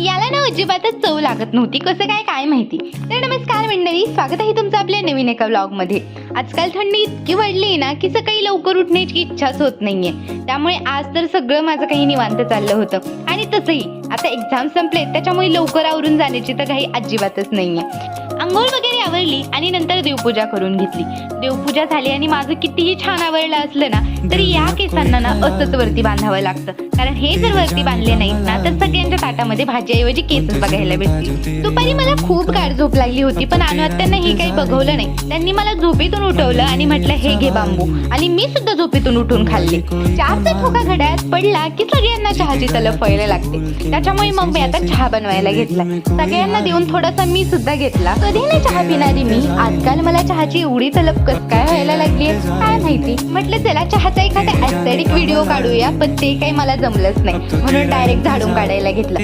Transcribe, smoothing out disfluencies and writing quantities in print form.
याला ना अजिबातच चव लागत नव्हती, कसं काय माहिती. तर नमस्कार मंडळी, स्वागत आहे तुमचं आपल्या नवीन एका व्लॉगमध्ये. आजकाल थंडी इतकी वाढली ना की सकाळी लवकर उठण्याची इच्छाच होत नाहीये. त्यामुळे आज तर सगळं माझं काही निवांत चाललं होतं. आणि तसंही आता एक्झाम संपलेत, त्याच्यामुळे लवकर आवरून जाण्याची तर काही अजिबातच नाहीये. अंघोळ वगैरे आवरली आणि नंतर देवपूजा करून घेतली. देवपूजा झाली आणि माझं कितीही छान आवरलं असलं ना तरी या केसांना ना असंच वरती बांधावं लागतं. कारण हे जर वरती बांधले नाहीत ना तर सगळ्यांच्या ताटामध्ये भाजीऐवजी केसच बघायला भेटतील. दुपारी मला खूप गाढ झोप लागली होती, पण अनुआत्यांना हे काही बघवलं नाही. त्यांनी मला झोपेतून उठवलं आणि म्हटलं हे घे बांबू, आणि मी सुद्धा झोपेतून उठून खाल्ले. चहाचा ठोका घड्याळात पडला की सगळ्यांना चहाची तलफ व्हायला लागते. त्याच्यामुळे मग मी आता चहा बनवायला घेतला. सगळ्यांना देऊन थोडासा मी सुद्धा घेतला. कधी नाही चहा पिणारी मी, आजकाल मला चहाची एवढी तलफ कस काय व्हायला लागली काय माहिती. म्हटलं चला चहाचा एखादा ॲस्थेटिक व्हिडिओ काढूया, पण ते काही मला जमलंच नाही, म्हणून डायरेक्ट झाडून काढायला घेतला.